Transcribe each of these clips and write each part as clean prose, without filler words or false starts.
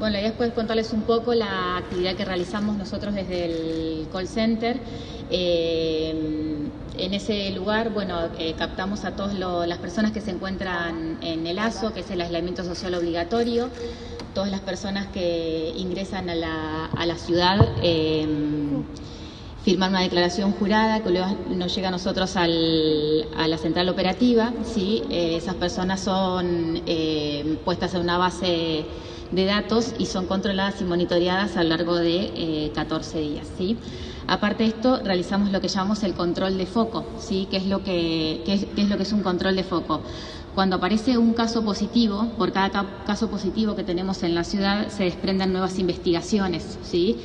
Bueno, la idea es poder contarles un poco la actividad que realizamos nosotros desde el call center. En ese lugar, bueno, captamos a todas las personas que se encuentran en el ASO, que es el aislamiento social obligatorio, todas las personas que ingresan a la ciudad, firman una declaración jurada que luego nos llega a nosotros a la central operativa, ¿sí? Esas personas son puestas en una base de datos y son controladas y monitoreadas a lo largo de 14 días, ¿sí? Aparte de esto, realizamos lo que llamamos el control de foco, ¿sí? ¿Qué es lo que es un control de foco? Cuando aparece un caso positivo, por cada caso positivo que tenemos en la ciudad, se desprenden nuevas investigaciones, ¿sí?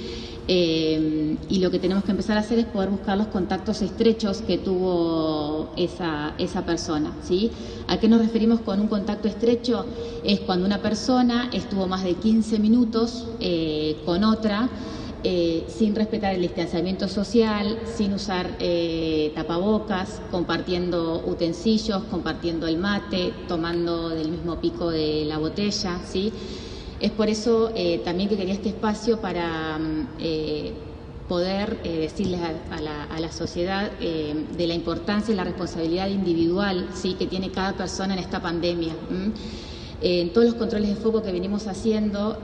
Y lo que tenemos que empezar a hacer es poder buscar los contactos estrechos que tuvo esa persona, ¿sí? ¿A qué nos referimos con un contacto estrecho? Es cuando una persona estuvo más de 15 minutos con otra, sin respetar el distanciamiento social, sin usar tapabocas, compartiendo utensilios, compartiendo el mate, tomando del mismo pico de la botella, ¿sí? Es por eso también que quería este espacio para poder decirles a la sociedad de la importancia y la responsabilidad individual, ¿sí?, que tiene cada persona en esta pandemia. En todos los controles de foco que venimos haciendo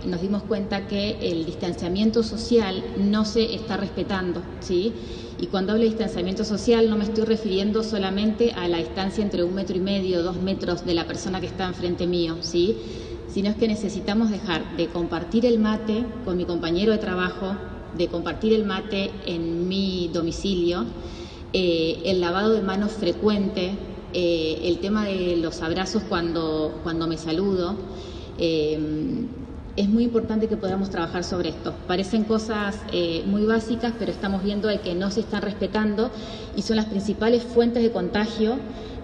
nos dimos cuenta que el distanciamiento social no se está respetando, ¿sí? Y cuando hablo de distanciamiento social no me estoy refiriendo solamente a la distancia entre 1,5 metros, 2 metros de la persona que está enfrente mío, ¿sí?, sino es que necesitamos dejar de compartir el mate con mi compañero de trabajo, de compartir el mate en mi domicilio, el lavado de manos frecuente, el tema de los abrazos cuando me saludo. Es muy importante que podamos trabajar sobre esto. Parecen cosas muy básicas, pero estamos viendo de que no se están respetando y son las principales fuentes de contagio,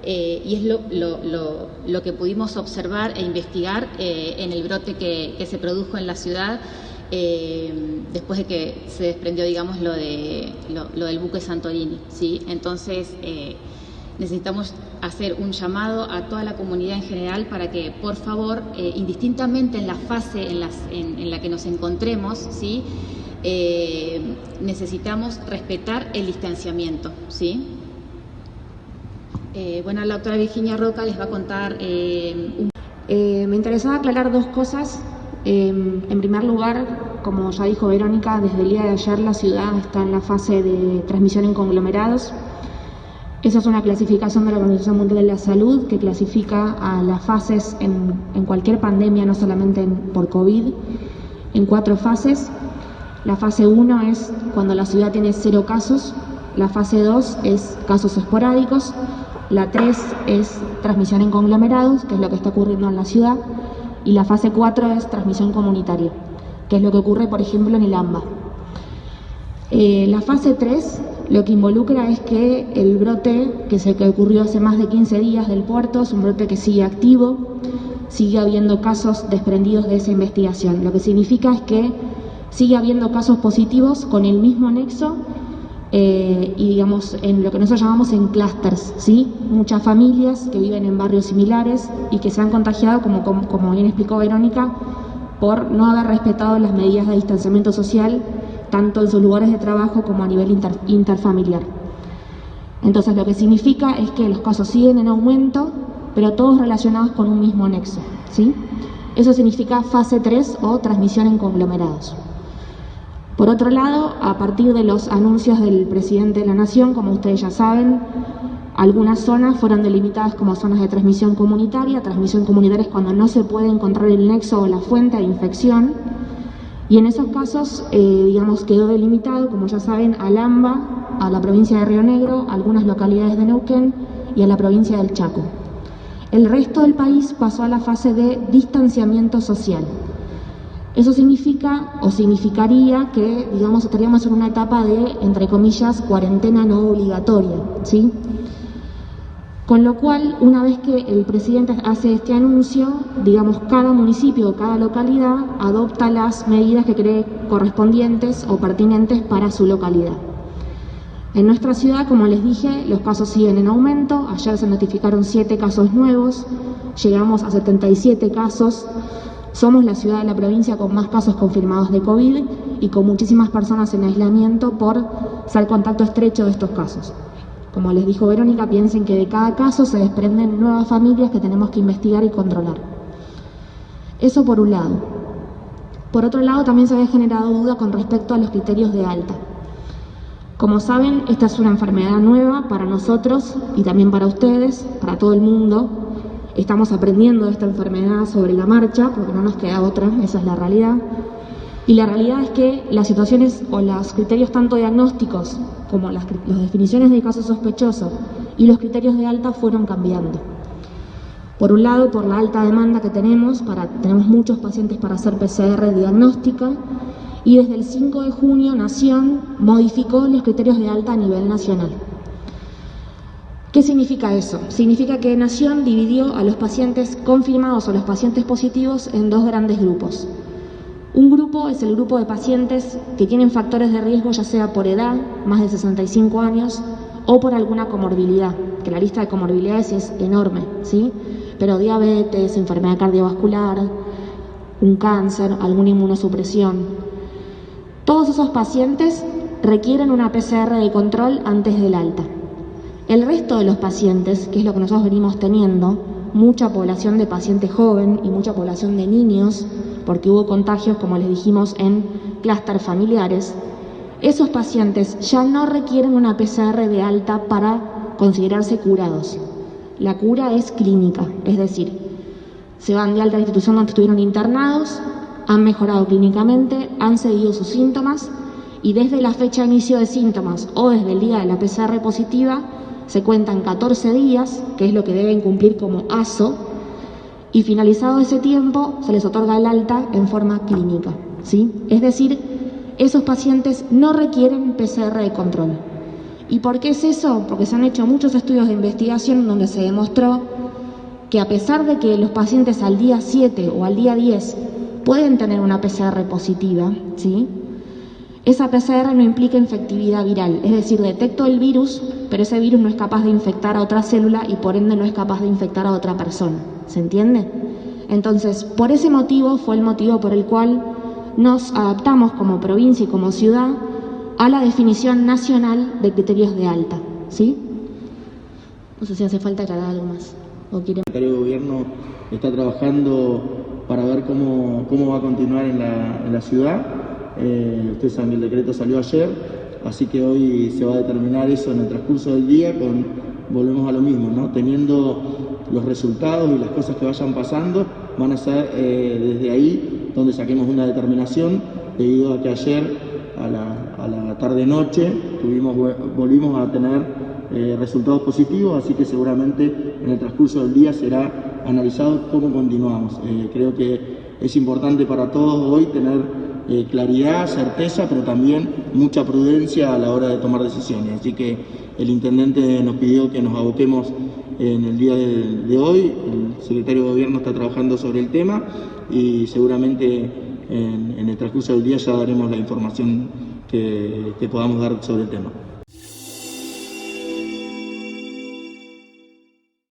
y es lo que pudimos observar e investigar en el brote que se produjo en la ciudad después de que se desprendió, digamos, lo del buque Santorini, ¿sí? Entonces, necesitamos hacer un llamado a toda la comunidad en general para que, por favor, indistintamente en la fase en la que nos encontremos, ¿sí?, necesitamos respetar el distanciamiento, ¿sí? Bueno, la doctora Virginia Roca les va a contar me interesaba aclarar dos cosas. En primer lugar, como ya dijo Verónica, desde el día de ayer la ciudad está en la fase de transmisión en conglomerados. Esa es una clasificación de la Organización Mundial de la Salud que clasifica a las fases en cualquier pandemia, no solamente por COVID, en 4 fases. La fase 1 es cuando la ciudad tiene 0 casos, la fase 2 es casos esporádicos, la 3 es transmisión en conglomerados, que es lo que está ocurriendo en la ciudad, y la fase 4 es transmisión comunitaria, que es lo que ocurre, por ejemplo, en el AMBA. La fase 3 lo que involucra es que el brote que ocurrió hace más de 15 días del puerto es un brote que sigue activo, sigue habiendo casos desprendidos de esa investigación. Lo que significa es que sigue habiendo casos positivos con el mismo nexo y, digamos, en lo que nosotros llamamos en clústeres, ¿sí? Muchas familias que viven en barrios similares y que se han contagiado, como bien explicó Verónica, por no haber respetado las medidas de distanciamiento social, tanto en sus lugares de trabajo como a nivel interfamiliar. Entonces, lo que significa es que los casos siguen en aumento, pero todos relacionados con un mismo nexo, ¿sí? Eso significa fase 3 o transmisión en conglomerados. Por otro lado, a partir de los anuncios del presidente de la Nación, como ustedes ya saben, algunas zonas fueron delimitadas como zonas de transmisión comunitaria. Transmisión comunitaria es cuando no se puede encontrar el nexo o la fuente de infección. Y en esos casos, digamos, quedó delimitado, como ya saben, al AMBA, a la provincia de Río Negro, a algunas localidades de Neuquén y a la provincia del Chaco. El resto del país pasó a la fase de distanciamiento social. Eso significa o significaría que, digamos, estaríamos en una etapa de, entre comillas, cuarentena no obligatoria, ¿sí? Con lo cual, una vez que el presidente hace este anuncio, digamos, cada municipio o cada localidad adopta las medidas que cree correspondientes o pertinentes para su localidad. En nuestra ciudad, como les dije, los casos siguen en aumento. Ayer se notificaron 7 casos nuevos, llegamos a 77 casos. Somos la ciudad de la provincia con más casos confirmados de COVID y con muchísimas personas en aislamiento por ser contacto estrecho de estos casos. Como les dijo Verónica, piensen que de cada caso se desprenden nuevas familias que tenemos que investigar y controlar. Eso por un lado. Por otro lado, también se había generado duda con respecto a los criterios de alta. Como saben, esta es una enfermedad nueva para nosotros y también para ustedes, para todo el mundo. Estamos aprendiendo de esta enfermedad sobre la marcha, porque no nos queda otra, esa es la realidad. Y la realidad es que las situaciones o los criterios tanto diagnósticos como las definiciones de caso sospechoso y los criterios de alta fueron cambiando. Por un lado, por la alta demanda que tenemos muchos pacientes para hacer PCR diagnóstica, y desde el 5 de junio Nación modificó los criterios de alta a nivel nacional. ¿Qué significa eso? Significa que Nación dividió a los pacientes confirmados o los pacientes positivos en dos grandes grupos. Un grupo es el grupo de pacientes que tienen factores de riesgo, ya sea por edad, más de 65 años, o por alguna comorbilidad, que la lista de comorbilidades es enorme, ¿sí? Pero diabetes, enfermedad cardiovascular, un cáncer, alguna inmunosupresión. Todos esos pacientes requieren una PCR de control antes del alta. El resto de los pacientes, que es lo que nosotros venimos teniendo, mucha población de pacientes joven y mucha población de niños, porque hubo contagios, como les dijimos, en clústeres familiares, esos pacientes ya no requieren una PCR de alta para considerarse curados. La cura es clínica, es decir, se van de alta a la institución donde estuvieron internados, han mejorado clínicamente, han seguido sus síntomas y desde la fecha de inicio de síntomas o desde el día de la PCR positiva se cuentan 14 días, que es lo que deben cumplir como ASO, y finalizado ese tiempo se les otorga el alta en forma clínica, ¿sí? Es decir, esos pacientes no requieren PCR de control. ¿Y por qué es eso? Porque se han hecho muchos estudios de investigación donde se demostró que a pesar de que los pacientes al día 7 o al día 10 pueden tener una PCR positiva, ¿sí? Esa PCR no implica infectividad viral, es decir, detecto el virus, pero ese virus no es capaz de infectar a otra célula y por ende no es capaz de infectar a otra persona. ¿Se entiende? Entonces, por ese motivo fue el motivo por el cual nos adaptamos como provincia y como ciudad a la definición nacional de criterios de alta, ¿sí? No sé si hace falta aclarar algo más. ¿O quieren? El Secretario de Gobierno está trabajando para ver cómo va a continuar en la ciudad. Ustedes saben que el decreto salió ayer, así que hoy se va a determinar eso en el transcurso del día. Volvemos a lo mismo, ¿no? Teniendo los resultados y las cosas que vayan pasando, van a ser desde ahí donde saquemos una determinación, debido a que ayer a la tarde-noche volvimos a tener resultados positivos, así que seguramente en el transcurso del día será analizado cómo continuamos. Creo que es importante para todos hoy tener claridad, certeza, pero también mucha prudencia a la hora de tomar decisiones. Así que el intendente nos pidió que nos aboquemos en el día de hoy. El secretario de Gobierno está trabajando sobre el tema y seguramente en el transcurso del día ya daremos la información que podamos dar sobre el tema.